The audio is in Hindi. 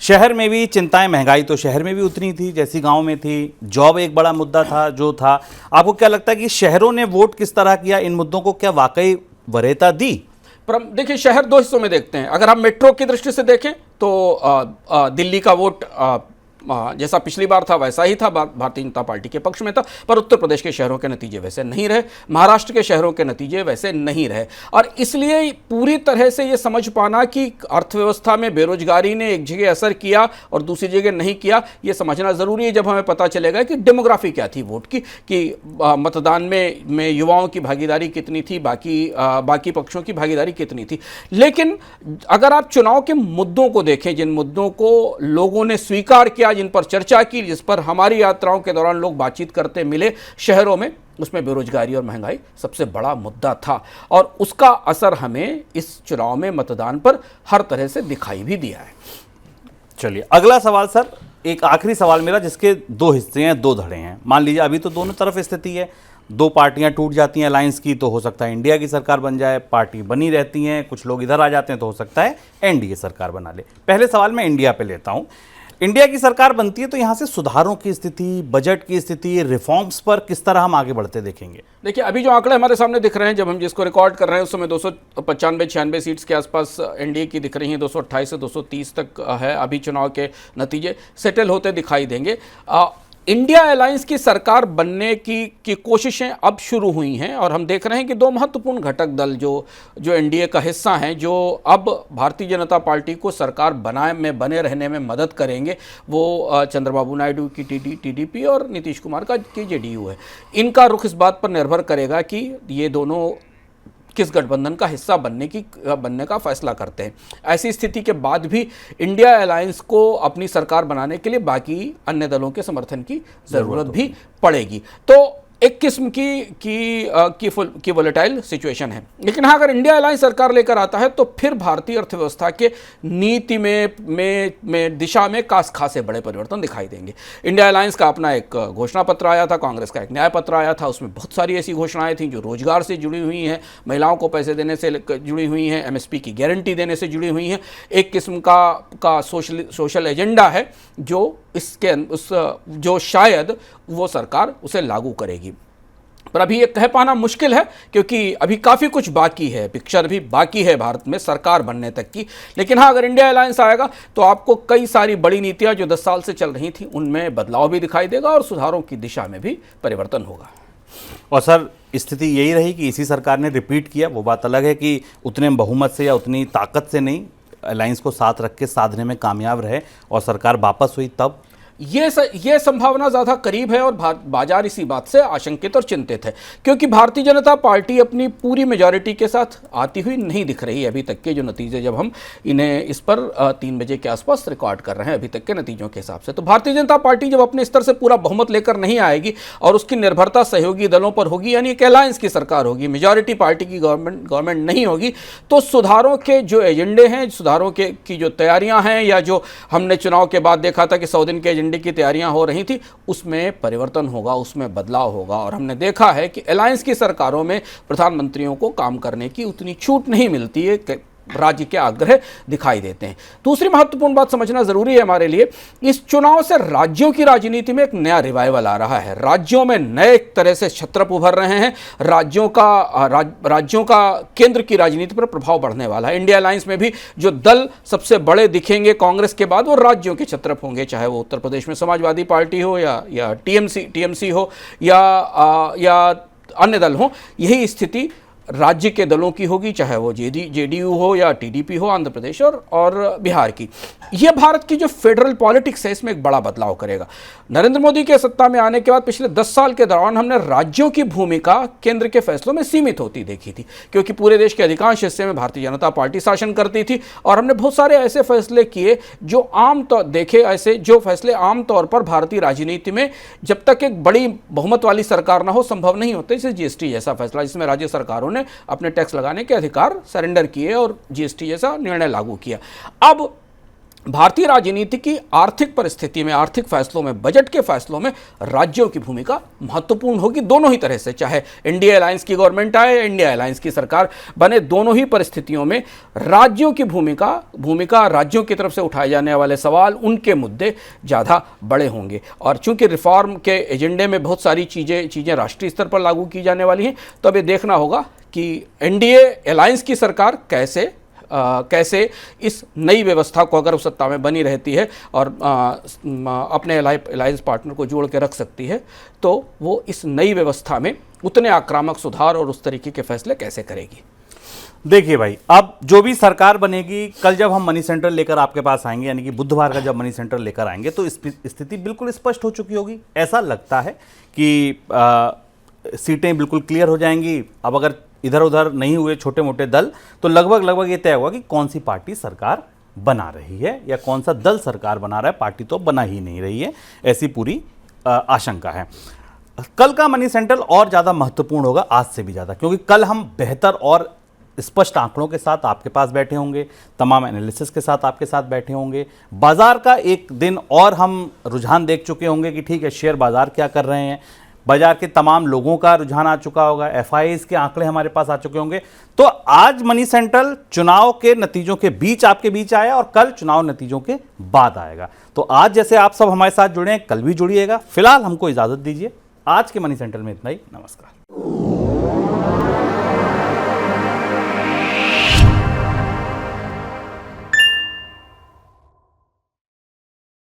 शहर में भी चिंताएं, महंगाई तो शहर में भी उतनी थी जैसी गांव में थी, जॉब एक बड़ा मुद्दा था जो था। आपको क्या लगता है कि शहरों ने वोट किस तरह किया, इन मुद्दों को क्या वाकई वरीयता दी? पर देखिए, शहर दो हिस्सों में देखते हैं। अगर हम मेट्रो की दृष्टि से देखें तो दिल्ली का वोट जैसा पिछली बार था वैसा ही था, भारतीय जनता पार्टी के पक्ष में था। पर उत्तर प्रदेश के शहरों के नतीजे वैसे नहीं रहे, महाराष्ट्र के शहरों के नतीजे वैसे नहीं रहे। और इसलिए पूरी तरह से ये समझ पाना कि अर्थव्यवस्था में बेरोजगारी ने एक जगह असर किया और दूसरी जगह नहीं किया, ये समझना ज़रूरी है जब हमें पता चलेगा कि डेमोग्राफी क्या थी वोट की, कि मतदान में युवाओं की भागीदारी कितनी थी, बाकी पक्षों की भागीदारी कितनी थी। लेकिन अगर आप चुनाव के मुद्दों को देखें, जिन मुद्दों को लोगों ने स्वीकार किया, जिन पर चर्चा की, जिस पर हमारी यात्राओं के दौरान लोग बातचीत करते मिले शहरों में, उसमें बेरोजगारी और महंगाई सबसे बड़ा मुद्दा था। और उसका असर हमें इस चुनाव में मतदान पर हर तरह से दिखाई भी दिया है। चलिए अगला सवाल सर, एक आखिरी सवाल मेरा, जिसके दो हिस्से हैं, दो धड़े हैं। मान लीजिए अभी तो दोनों तरफ स्थिति है, दो पार्टियां टूट जाती हैं अलायंस की, तो हो सकता है इंडिया की सरकार बन जाए, पार्टी बनी रहती हैं, कुछ लोग इधर आ जाते हैं तो हो सकता है एनडीए सरकार बना ले। पहले सवाल मैं इंडिया पे लेता हूं। इंडिया की सरकार बनती है तो यहां से सुधारों की स्थिति, बजट की स्थिति, रिफॉर्म्स पर किस तरह हम आगे बढ़ते देखेंगे? देखिए, अभी जो आंकड़े हमारे सामने दिख रहे हैं, जब हम जिसको रिकॉर्ड कर रहे हैं, उस समय 295-96 सीट्स के आसपास एनडीए की दिख रही हैं, 228 से 230 तक है। अभी चुनाव के नतीजे सेटल होते दिखाई देंगे। इंडिया अलायंस की सरकार बनने की कोशिशें अब शुरू हुई हैं और हम देख रहे हैं कि दो महत्वपूर्ण घटक दल जो एनडीए का हिस्सा हैं, जो अब भारतीय जनता पार्टी को सरकार बने रहने में मदद करेंगे, वो चंद्रबाबू नायडू की टीडीपी और नीतीश कुमार की जेडीयू है। इनका रुख इस बात पर निर्भर करेगा कि ये दोनों किस गठबंधन का हिस्सा बनने का फैसला करते हैं। ऐसी स्थिति के बाद भी इंडिया अलायंस को अपनी सरकार बनाने के लिए बाकी अन्य दलों के समर्थन की जरूरत भी पड़ेगी। तो एक किस्म की वोलेटाइल सिचुएशन है। लेकिन हाँ, अगर इंडिया अलायंस सरकार लेकर आता है तो फिर भारतीय अर्थव्यवस्था के नीति में दिशा में खासे बड़े परिवर्तन दिखाई देंगे। इंडिया अलायंस का अपना एक घोषणा पत्र आया था, कांग्रेस का एक न्याय पत्र आया था, उसमें बहुत सारी ऐसी घोषणाएं थी जो रोजगार से जुड़ी हुई हैं, महिलाओं को पैसे देने से जुड़ी हुई हैं, एमएसपी की गारंटी देने से जुड़ी हुई हैं। एक किस्म का सोशल एजेंडा है जो शायद वो सरकार उसे लागू करेगी। पर अभी ये कह पाना मुश्किल है क्योंकि अभी काफ़ी कुछ बाकी है, पिक्चर भी बाकी है भारत में सरकार बनने तक की। लेकिन हाँ, अगर इंडिया अलायंस आएगा तो आपको कई सारी बड़ी नीतियां जो 10 साल से चल रही थी उनमें बदलाव भी दिखाई देगा और सुधारों की दिशा में भी परिवर्तन होगा। और सर, स्थिति यही रही कि इसी सरकार ने रिपीट किया, वो बात अलग है कि उतने बहुमत से या उतनी ताकत से नहीं, अलायंस को साथ रख के साधने में कामयाब रहे और सरकार वापस हुई तब ये संभावना ज़्यादा करीब है और बाजार इसी बात से आशंकित और चिंतित है क्योंकि भारतीय जनता पार्टी अपनी पूरी मेजॉरिटी के साथ आती हुई नहीं दिख रही है अभी तक के जो नतीजे, जब हम इन्हें इस पर 3 बजे के आसपास रिकॉर्ड कर रहे हैं अभी तक के नतीजों के हिसाब से। तो भारतीय जनता पार्टी जब अपने स्तर से पूरा बहुमत लेकर नहीं आएगी और उसकी निर्भरता सहयोगी दलों पर होगी, यानी एक अलायंस की सरकार होगी, मेजॉरिटी पार्टी की गवर्नमेंट नहीं होगी, तो सुधारों के जो एजेंडे हैं, सुधारों की जो तैयारियां हैं, या जो हमने चुनाव के बाद देखा था कि 100 दिन के की तैयारियां हो रही थी, उसमें परिवर्तन होगा, उसमें बदलाव होगा। और हमने देखा है कि अलायंस की सरकारों में प्रधानमंत्रियों को काम करने की उतनी छूट नहीं मिलती है, राज्य के आग्रह दिखाई देते हैं। दूसरी महत्वपूर्ण बात समझना जरूरी है हमारे लिए, इस चुनाव से राज्यों की राजनीति में एक नया रिवाइवल आ रहा है। राज्यों में नए तरह से छत्रप उभर रहे हैं, राज्यों का केंद्र की राजनीति पर प्रभाव बढ़ने वाला है। इंडिया अलायंस में भी जो दल सबसे बड़े दिखेंगे कांग्रेस के बाद, वो राज्यों के छत्रप होंगे, चाहे वो उत्तर प्रदेश में समाजवादी पार्टी हो या टीएमसी हो या अन्य दल हो। यही स्थिति राज्य के दलों की होगी, चाहे वो जेडीयू हो या टीडीपी हो, आंध्र प्रदेश और बिहार की। यह भारत की जो फेडरल पॉलिटिक्स है इसमें एक बड़ा बदलाव करेगा। नरेंद्र मोदी के सत्ता में आने के बाद पिछले 10 साल के दौरान हमने राज्यों की भूमिका केंद्र के फैसलों में सीमित होती देखी थी, क्योंकि पूरे देश के अधिकांश हिस्से में भारतीय जनता पार्टी शासन करती थी और हमने बहुत सारे ऐसे फैसले किए जो फैसले आमतौर पर भारतीय राजनीति में जब तक एक बड़ी बहुमत वाली सरकार ना हो संभव नहीं होते। जैसे जीएसटी जैसा फैसला, जिसमें राज्य सरकारों ने अपने टैक्स लगाने के अधिकार सरेंडर किए और जीएसटी जैसा निर्णय लागू किया। अब भारतीय राजनीति की आर्थिक परिस्थिति में, आर्थिक फैसलों में, बजट के फैसलों में राज्यों की भूमिका महत्वपूर्ण होगी, दोनों ही तरह से। चाहे इंडिया अलायंस की गवर्नमेंट आए, इंडिया अलायंस की सरकार बने, दोनों ही परिस्थितियों में राज्यों की भूमिका राज्यों की तरफ से उठाए जाने वाले सवाल, उनके मुद्दे ज़्यादा बड़े होंगे। और चूंकि रिफॉर्म के एजेंडे में बहुत सारी चीज़ें राष्ट्रीय स्तर पर लागू की जाने वाली हैं, तो अब ये देखना होगा कि एनडीए अलायंस की सरकार कैसे इस नई व्यवस्था को, अगर सत्ता में बनी रहती है और अपने अलायंस पार्टनर को जोड़ के रख सकती है, तो वो इस नई व्यवस्था में उतने आक्रामक सुधार और उस तरीके के फैसले कैसे करेगी। देखिए भाई, अब जो भी सरकार बनेगी, कल जब हम मनी सेंटर लेकर आपके पास आएंगे, यानी कि बुधवार का जब मनी सेंटर लेकर आएंगे, तो स्थिति बिल्कुल स्पष्ट हो चुकी होगी। ऐसा लगता है कि सीटें बिल्कुल क्लियर हो जाएंगी। अब अगर इधर उधर नहीं हुए छोटे मोटे दल, तो लगभग ये तय हुआ कि कौन सी पार्टी सरकार बना रही है या कौन सा दल सरकार बना रहा है। पार्टी तो बना ही नहीं रही है, ऐसी पूरी आशंका है। कल का मनी सेंट्रल और ज़्यादा महत्वपूर्ण होगा, आज से भी ज़्यादा, क्योंकि कल हम बेहतर और स्पष्ट आंकड़ों के साथ आपके पास बैठे होंगे, तमाम एनालिसिस के साथ आपके साथ बैठे होंगे। बाजार का एक दिन और हम रुझान देख चुके होंगे कि ठीक है, शेयर बाजार क्या कर रहे हैं, बाजार के तमाम लोगों का रुझान आ चुका होगा, एफआईआईज के आंकड़े हमारे पास आ चुके होंगे। तो आज मनी सेंट्रल चुनाव के नतीजों के बीच आपके बीच आया और कल चुनाव नतीजों के बाद आएगा। तो आज जैसे आप सब हमारे साथ जुड़े हैं, कल भी जुड़िएगा। फिलहाल हमको इजाजत दीजिए। आज के मनी सेंट्रल में इतना ही। नमस्कार।